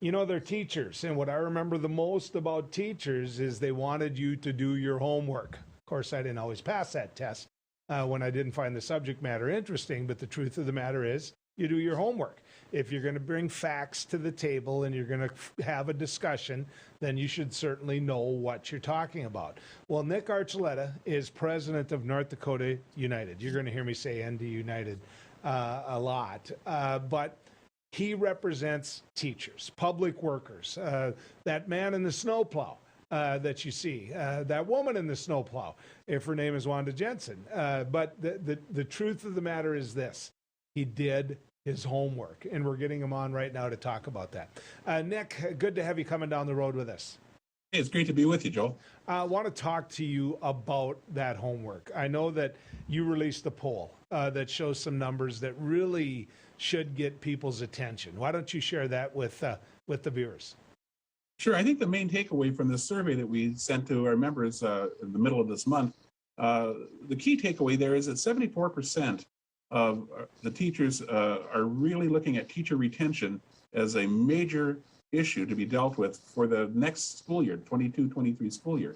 You know, they're teachers. And what I remember the most about teachers is they wanted you to do your homework. Of course, I didn't always pass that test when I didn't find the subject matter interesting. But the truth of the matter is, you do your homework. If you're going to bring facts to the table and you're going to have a discussion, then you should certainly know what you're talking about. Well, Nick Archuleta is president of North Dakota United. You're going to hear me say ND United a lot. But he represents teachers, public workers, that man in the snowplow that you see, that woman in the snowplow, if her name is Wanda Jensen. But the truth of the matter is this. He did his homework, and we're getting him on right now to talk about that. Nick, good to have you coming down the road with us. Hey, it's great to be with you, Joel. I want to talk to you about that homework. I know that you released a poll that shows some numbers that really should get people's attention. Why don't you share that with the viewers? Sure. I think the main takeaway from this survey that we sent to our members in the middle of this month, the key takeaway there is that 74% of the teachers are really looking at teacher retention as a major issue to be dealt with for the next school year, 22-23 school year.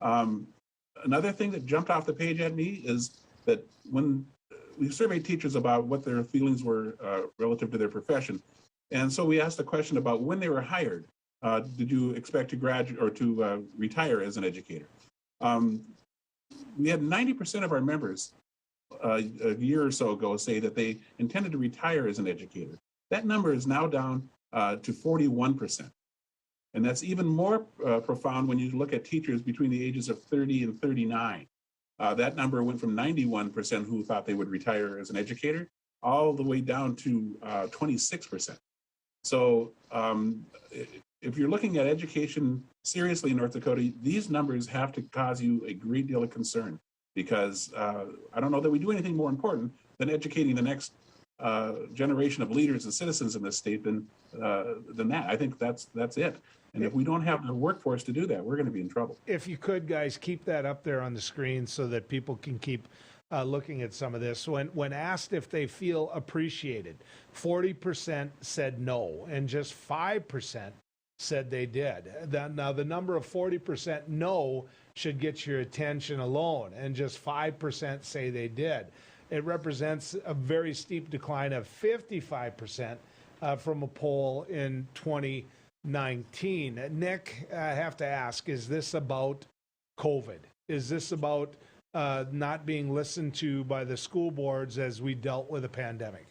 Another thing that jumped off the page at me is that when we surveyed teachers about what their feelings were relative to their profession, and so we asked the question about when they were hired, did you expect to graduate or to retire as an educator? We had 90% of our members a year or so ago say that they intended to retire as an educator. That number is now down to 41%. And that's even more profound when you look at teachers between the ages of 30 and 39. That number went from 91% who thought they would retire as an educator all the way down to 26%. So if you're looking at education seriously in North Dakota, these numbers have to cause you a great deal of concern, because I don't know that we do anything more important than educating the next generation of leaders and citizens in this state than that. I think that's it. And if we don't have the workforce to do that, we're going to be in trouble. If you could, guys, keep that up there on the screen so that people can keep looking at some of this. When asked if they feel appreciated, 40% said no, and just 5% said they did. Now, the number of 40% no should get your attention alone, and just 5% say they did. It represents a very steep decline of 55% from a poll in 2019. Nick, I have to ask, is this about COVID? Is this about not being listened to by the school boards as we dealt with a pandemic?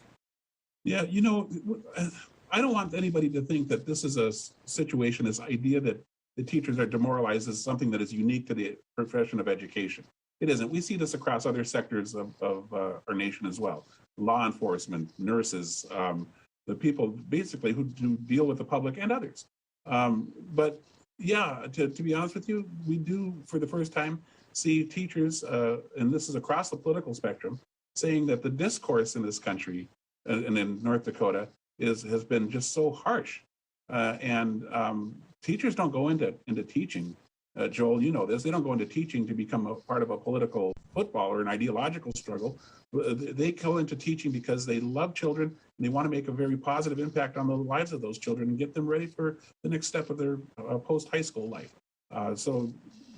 Yeah, you know, I don't want anybody to think that this is a situation, this idea that the teachers are demoralized is something that is unique to the profession of education. It isn't. We see this across other sectors of our nation as well. Law enforcement, nurses, the people basically who deal with the public and others. But yeah, to be honest with you, we do for the first time see teachers, and this is across the political spectrum, saying that the discourse in this country and in North Dakota has been just so harsh. And teachers don't go into teaching. Joel, you know this. They don't go into teaching to become a part of a political football or an ideological struggle. They go into teaching because they love children and they want to make a very positive impact on the lives of those children and get them ready for the next step of their post-high school life. So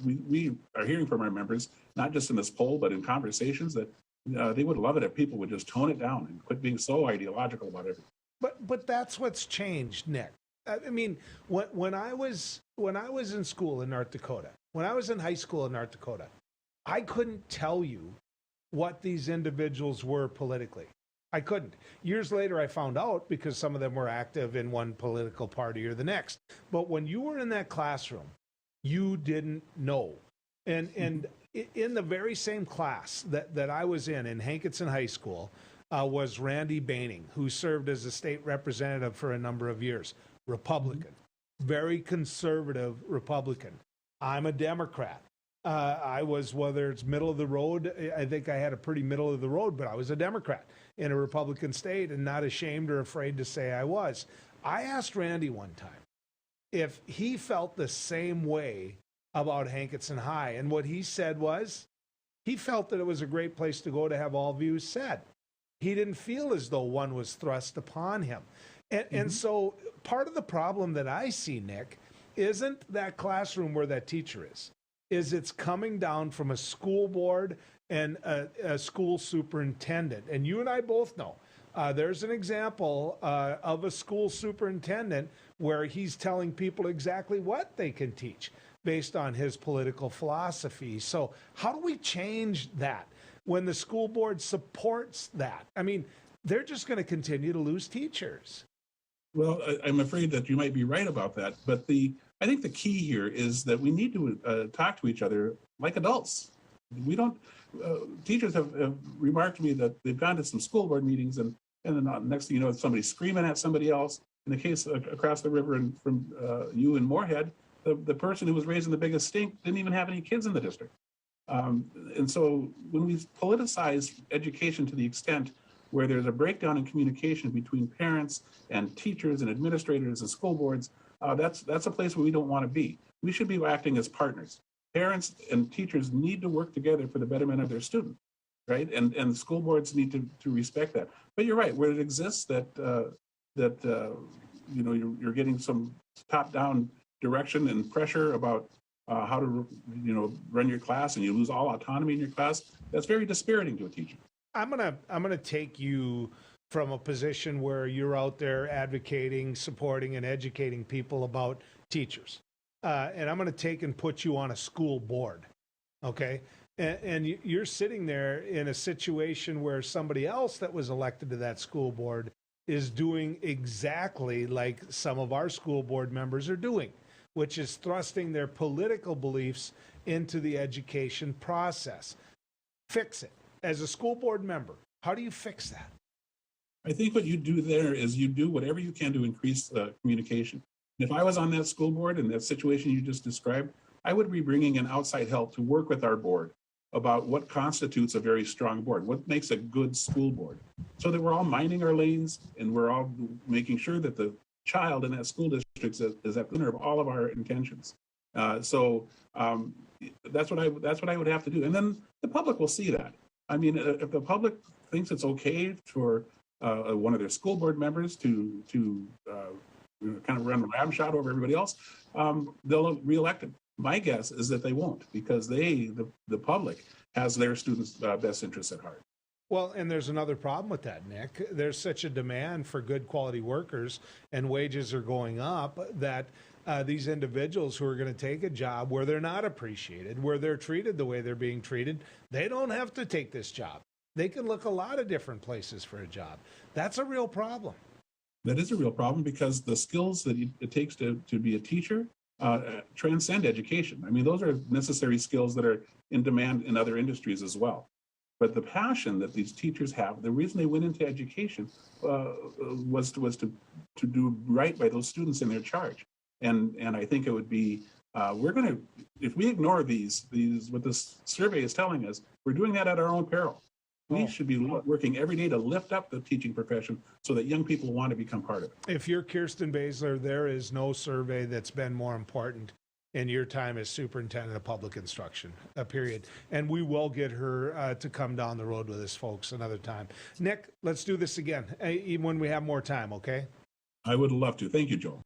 we are hearing from our members, not just in this poll, but in conversations, that they would love it if people would just tone it down and quit being so ideological about everything. But that's what's changed, Nick. I mean, when I was in school in North Dakota, when I was in high school in North Dakota, I couldn't tell you what these individuals were politically. I couldn't. Years later, I found out because some of them were active in one political party or the next. But when you were in that classroom, you didn't know. And in the very same class that I was in Hankinson High School, was Randy Baining, who served as a state representative for a number of years. Republican, very conservative Republican. I'm a Democrat. I was, whether it's middle of the road, I think I had a pretty middle of the road, but I was a Democrat in a Republican state and not ashamed or afraid to say I was. I asked Randy one time if he felt the same way about Hankinson High. And what he said was he felt that it was a great place to go to have all views said. He didn't feel as though one was thrust upon him. And so part of the problem that I see, Nick, isn't that classroom where that teacher is it's coming down from a school board and a school superintendent. And you and I both know there's an example of a school superintendent where he's telling people exactly what they can teach based on his political philosophy. So how do we change that when the school board supports that? I mean, they're just going to continue to lose teachers. Well, I'm afraid that you might be right about that. But I think the key here is that we need to talk to each other like adults. We don't. Teachers have remarked to me that they've gone to some school board meetings, and then next thing you know, somebody's screaming at somebody else. In the case across the river and from you in Moorhead, the person who was raising the biggest stink didn't even have any kids in the district. And so when we politicize education to the extent where there's a breakdown in communication between parents and teachers and administrators and school boards, that's a place where we don't want to be. We should be acting as partners. Parents and teachers need to work together for the betterment of their student, right? And school boards need to respect that. But you're right, where it exists that you're getting some top-down direction and pressure about how to run your class, and you lose all autonomy in your class. That's very dispiriting to a teacher. I'm gonna take you from a position where you're out there advocating, supporting, and educating people about teachers, and I'm gonna take and put you on a school board, okay? And you're sitting there in a situation where somebody else that was elected to that school board is doing exactly like some of our school board members are doing, which is thrusting their political beliefs into the education process. Fix it. As a school board member, how do you fix that? I think what you do there is you do whatever you can to increase communication. If I was on that school board in that situation you just described, I would be bringing in outside help to work with our board about what constitutes a very strong board, what makes a good school board, so that we're all minding our lanes and we're all making sure that the child in that school district is at the center of all of our intentions. So that's what I would have to do, and then the public will see that. I mean, if the public thinks it's okay for one of their school board members to kind of run ramshot over everybody else, they'll reelect him. My guess is that they won't, because the public has their students' best interests at heart. Well, and there's another problem with that, Nick. There's such a demand for good quality workers, and wages are going up, that these individuals who are going to take a job where they're not appreciated, where they're treated the way they're being treated, they don't have to take this job. They can look a lot of different places for a job. That's a real problem. That is a real problem, because the skills that it takes to be a teacher transcend education. I mean, those are necessary skills that are in demand in other industries as well. But the passion that these teachers have, the reason they went into education was to do right by those students in their charge. And I think it would be, if we ignore these, what this survey is telling us, we're doing that at our own peril. We should be working every day to lift up the teaching profession so that young people want to become part of it. If you're Kirsten Baszler, there is no survey that's been more important in your time as superintendent of public instruction, period. And we will get her to come down the road with us, folks, another time. Nick, let's do this again, even when we have more time, okay? I would love to. Thank you, Joel.